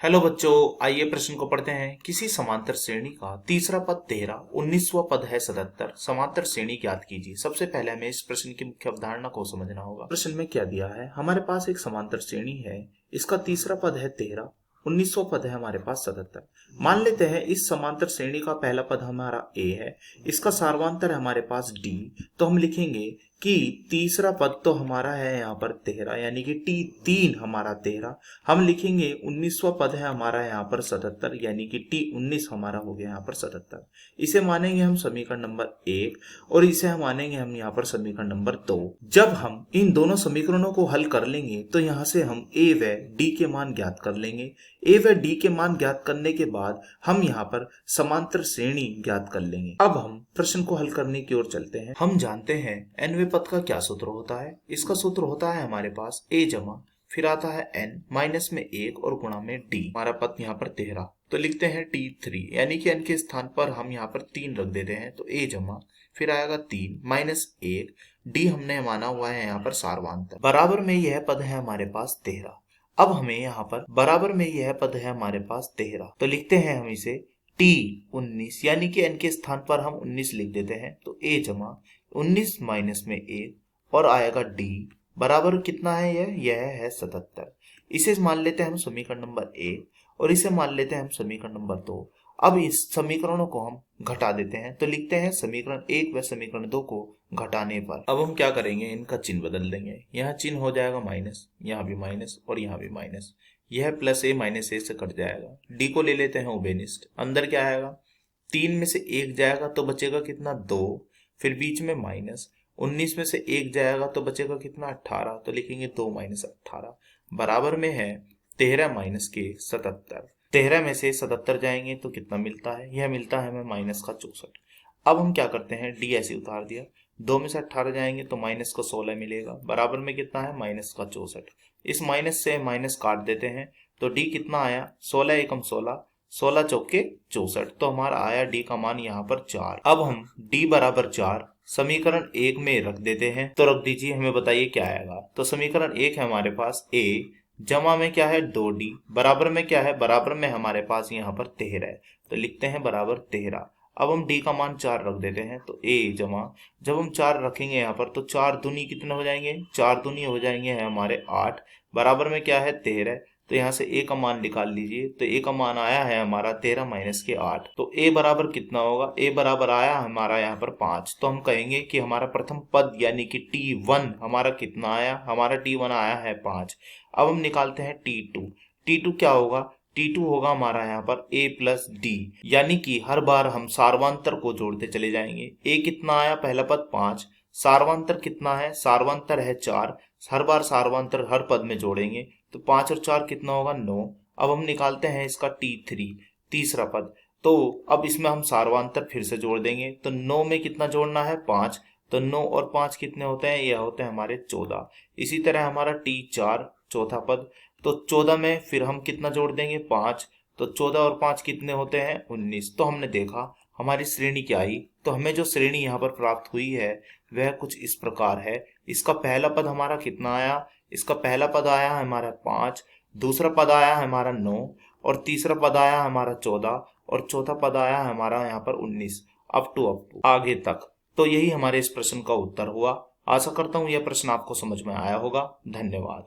Hello बच्चों, आइए प्रश्न को पढ़ते हैं। किसी समांतर श्रेणी का तीसरा पद 13, 19वां पद है 77। समांतर श्रेणी ज्ञात कीजिए। सबसे पहले हमें इस प्रश्न की मुख्य अवधारणा को समझना होगा। प्रश्न में क्या दिया है? हमारे पास एक समांतर श्रेणी है, इसका तीसरा पद है 13, 19वां पद है हमारे पास 77। मान लेते हैं इस समांतर श्रेणी का पहला पद हमारा a है, इसका सार्वांतर है हमारे पास d। तो हम लिखेंगे कि तीसरा पद तो हमारा है यहाँ पर 13, यानी कि t3 हमारा 13। हम लिखेंगे 19वां पद है हमारा यहाँ पर 77, यानी कि t19 हमारा हो गया यहाँ पर 77। इसे मानेंगे हम समीकरण नंबर 1 और इसे हम मानेंगे हम यहाँ पर समीकरण नंबर 2। जब हम इन दोनों समीकरणों को हल कर लेंगे तो यहाँ से हम a व d के मान ज्ञात कर लेंगे। a व d के मान ज्ञात करने के बाद हम यहाँ पर समांतर श्रेणी ज्ञात कर लेंगे। अब हम प्रश्न को हल करने की ओर चलते हैं। हम जानते हैं nवें पद का क्या सूत्र होता है। इसका सूत्र होता है हमारे पास a जमा फिर आता है n माइनस में 1 और गुणा में d। हमारा पद यहाँ पर 13, तो लिखते हैं t3, यानी कि n के स्थान पर हम यहाँ पर 3 रख देते हैं। तो a जमा फिर आएगा 3 माइनस 1, d हमने माना हुआ है यहाँ पर सार्वांतर। बराबर में यह पद है हमारे पास 13। अब हमें यहाँ पर बराबर में यह पद है हमारे पास 13, तो लिखते हैं हम इसे t19, यानी कि n के स्थान पर हम 19 लिख देते हैं। तो a जमा 19 माइनस में 1 और आएगा d बराबर कितना है? यह है 77। इसे मान लेते हैं हम समीकरण नंबर 1 और इसे मान लेते हैं हम समीकरण नंबर 2। अब इस समीकरणों को हम घटा देते हैं, तो लिखते हैं समीकरण 1 व समीकरण 2 को घटाने पर अब हम क्या करेंगे, इनका चिन्ह बदल देंगे। यहाँ चिन्ह हो जाएगा माइनस, यहाँ भी माइनस और यहाँ भी माइनस। यह प्लस a माइनस a से कट जाएगा। d को ले लेते हैं उभयनिष्ठ। अंदर क्या आएगा? 3 में से 1 जाएगा तो बचेगा कितना? 2। फिर बीच में माइनस, 19 में से 1 जाएगा तो बचेगा कितना? 18। तो लिखेंगे 2 माइनस 18 बराबर में है 13 माइनस के 77। 13 में से 77 जाएंगे तो कितना मिलता है? यह मिलता है हमें माइनस का 64। अब हम क्या करते हैं, डी ऐसे उतार दिया। 2 में से 18 जाएंगे तो माइनस का 16 मिलेगा, बराबर में कितना है? माइनस का 64। इस माइनस से माइनस काट देते हैं तो डी कितना आया? 16 एकम 16, 16 चौके 64। तो हमारा आया डी का मान यहाँ पर 4। अब हम डी बराबर 4 समीकरण 1 में रख देते हैं, तो रख दीजिए। हमें बताइए क्या आएगा। तो समीकरण 1 है हमारे पास a जमा में क्या है? 2d बराबर में क्या है? बराबर में हमारे पास यहाँ पर 13 है, तो लिखते हैं बराबर 13। अब हम d का मान 4 रख देते हैं, तो a जमा जब हम 4 रखेंगे यहाँ पर तो 4 दूनी कितने हो जाएंगे? 4 दूनी हो जाएंगे हमारे 8, बराबर में क्या है? 13। तो यहाँ से a का मान निकाल लीजिए, तो a का मान आया है हमारा 13 माइनस के 8। तो a बराबर कितना होगा? a बराबर आया हमारा यहाँ पर 5। तो हम कहेंगे कि हमारा प्रथम पद यानी कि t1 हमारा कितना आया? हमारा t1 आया है 5। अब हम निकालते हैं t2। t2 क्या होगा? t2 होगा हमारा यहाँ पर a प्लस डी, यानी कि हर बार हम सार्वांतर को जोड़ते चले जाएंगे। a कितना आया? पहला पद 5, सार्वांतर कितना है? सार्वांतर है 4। हर बार सार्वांतर हर पद में जोड़ेंगे तो 5 और 4 कितना होगा? 9। अब हम निकालते हैं इसका t3 तीसरा पद। तो अब इसमें हम सार्वांतर फिर से जोड़ देंगे, तो 9 में कितना जोड़ना है? 5। तो 9 और 5 कितने होते हैं? यह होते हैं हमारे 14। इसी तरह हमारा t4 चौथा पद, तो 14 में फिर हम कितना जोड़ देंगे? 5। तो 14 और 5 कितने होते हैं? 19। तो हमने देखा हमारी श्रेणी क्या आई। तो हमें जो श्रेणी यहाँ पर प्राप्त हुई है वह कुछ इस प्रकार है। इसका पहला पद हमारा कितना आया? इसका पहला पद आया है हमारा 5, दूसरा पद आया है हमारा 9 और तीसरा पद आया हमारा 14 और चौथा पद आया है हमारा यहाँ पर 19, अप टू आगे तक। तो यही हमारे इस प्रश्न का उत्तर हुआ। आशा करता हूँ यह प्रश्न आपको समझ में आया होगा। धन्यवाद।